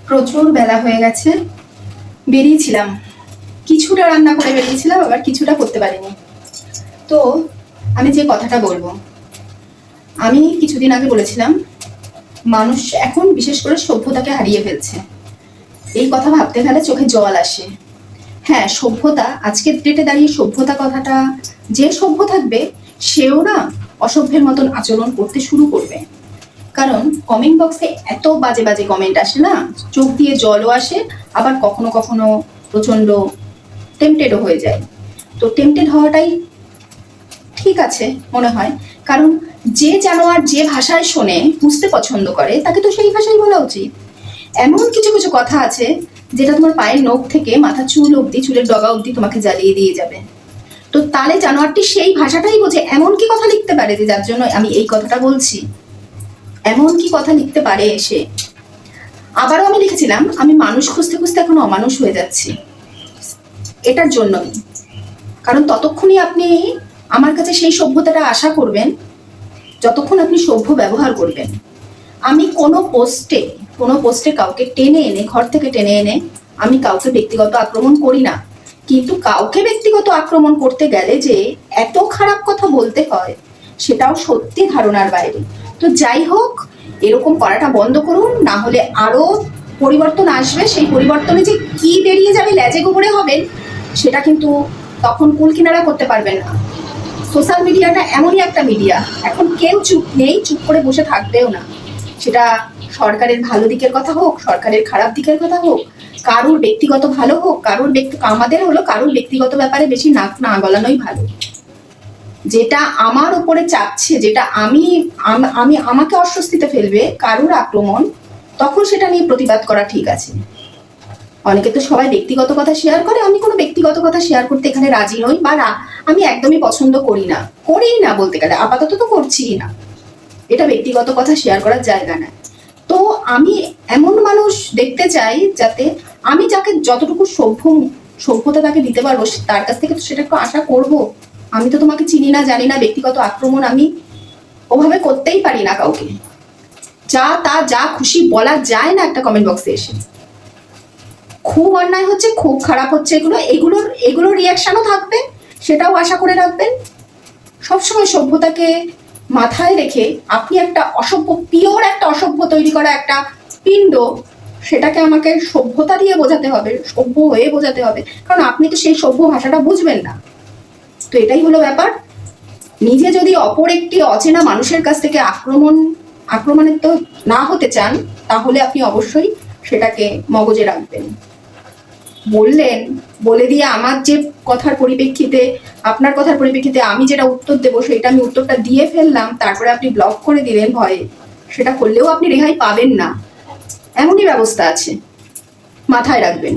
প্রচুর বেলা হয়ে গেছে, বেরিয়েছিলাম, কিছুটা রান্না করে বেরিয়েছিলাম, আবার কিছুটা করতে পারিনি। তো আমি যে কথাটা বলবো, আমি কিছুদিন আগে বলেছিলাম মানুষ এখন বিশেষ করে সভ্যতাকে হারিয়ে ফেলছে। এই কথা ভাবতে গেলে চোখে জল আসে। হ্যাঁ, সভ্যতা, আজকের ডেটে দাঁড়িয়ে সভ্যতা কথাটা, যে সভ্য থাকবে সেও না অসভ্যের মতন আচরণ করতে শুরু করবে। কারণ কমেন্ট বক্সে এত বাজে বাজে কমেন্ট আসে না, চোখ দিয়ে জলও আসে, আবার কখনো কখনো প্রচন্ড টেম্পটেডও হয়ে যায়। তো টেম্পটেড হওয়াটাই ঠিক আছে মনে হয়, কারণ যে জানোয়ার যে ভাষায় শোনে, বুঝতে পছন্দ করে, তাকে তো সেই ভাষাই বলা উচিত। এমন কিছু কিছু কথা আছে যেটা তোমার পায়ের নখ থেকে মাথা চুল অবধি, চুলের ডগা অবধি তোমাকে জ্বালিয়ে দিয়ে যাবে। তো তাহলে জানোয়ারটি সেই ভাষাটাই বোঝে। এমন কি কথা লিখতে পারে যে যার জন্য আমি এই কথাটা বলছি? এমন কি কথা লিখতে পারে সে? আবারও আমি লিখেছিলাম আমি মানুষ খুঁজতে খুঁজতে এখন অমানুষ হয়ে যাচ্ছি, এটার জন্যই। কারণ ততক্ষণই আপনি আমার কাছে সেই সভ্যতাটা আশা করবেন যতক্ষণ আপনি সভ্য ব্যবহার করবেন। আমি কোনো পোস্টে কাউকে টেনে এনে, ঘর থেকে টেনে এনে আমি কাউকে ব্যক্তিগত আক্রমণ করি না। কিন্তু কাউকে ব্যক্তিগত আক্রমণ করতে গেলে যে এত খারাপ কথা বলতে হয়, সেটাও সত্যি ধারণার বাইরে। তো যাই হোক, এরকম করাটা বন্ধ করুন, না হলে আরো পরিবর্তন আসবে। সেই পরিবর্তনে যে কি বেরিয়ে যাবে, লেজে গোবরে হবেন, সেটা কিন্তু তখন কুল কিনারা করতে পারবেন না। সোশ্যাল মিডিয়াটা এমনই একটা মিডিয়া, এখন কেউ চুপ নেই, চুপ করে বসে থাকবেও না। সেটা সরকারের ভালো দিকের কথা হোক, সরকারের খারাপ দিকের কথা হোক, কারুর ব্যক্তিগত ভালো হোক, আমাদের হলো কারুর ব্যক্তিগত ব্যাপারে বেশি নাক না গলানোই ভালো। যেটা আমার উপরে চাপছে, যেটা আমাকে অস্বস্তিতে ফেলবে, কারুর আক্রমণ, তখন সেটা নিয়ে প্রতিবাদ করা ঠিক আছে। অনেকে তো সবাই ব্যক্তিগত কথা শেয়ার করে, আমি কোনো ব্যক্তিগত কথা শেয়ার করতে এখানে রাজি নই, বা আমি একদমই পছন্দ করি না বলতে গেলে, আপাতত তো করছিই না। এটা ব্যক্তিগত কথা শেয়ার করার জায়গা না। তো আমি এমন মানুষ দেখতে চাই যাতে আমি যাকে যতটুকু সভ্যতা তাকে দিতে পারবো, তার কাছ থেকে তো সেটা একটু আশা করব। আমি তো তোমাকে চিনি না, জানি না, ব্যক্তিগত আক্রমণ আমি ওভাবে করতেই পারি না কাউকে। যা খুশি বলা যায় না একটা কমেন্ট বক্সে এসে। খুব অন্যায় হচ্ছে, খুব খারাপ হচ্ছে, এগুলোর রিয়াকশনও থাকবে, সেটাও আশা করে রাখবেন। সবসময় সভ্যতাকে মাথায় রেখে আপনি একটা পিওর একটা অসভ্য তৈরি করা একটা পিণ্ড, সেটাকে আমাকে সভ্যতা দিয়ে বোঝাতে হবে, সভ্য হয়ে বোঝাতে হবে, কারণ আপনি তো সেই সভ্য ভাষাটা বুঝবেন না। তো এটাই হলো ব্যাপার। নিজে যদি অপর একটি অচেনা মানুষের কাছ থেকে আক্রমণাত্মক না হতে চান, তাহলে আপনি অবশ্যই সেটাকে মগজে রাখবেন। বলে দিয়ে আমার যে কথার পরিপ্রেক্ষিতে, আপনার কথার পরিপ্রেক্ষিতে আমি যেটা উত্তর দেবো, সেটা আমি উত্তরটা দিয়ে ফেললাম, তারপরে আপনি ব্লক করে দিলেন ভয়ে, সেটা করলেও আপনি রেহাই পাবেন না। এমনই ব্যবস্থা আছে, মাথায় রাখবেন।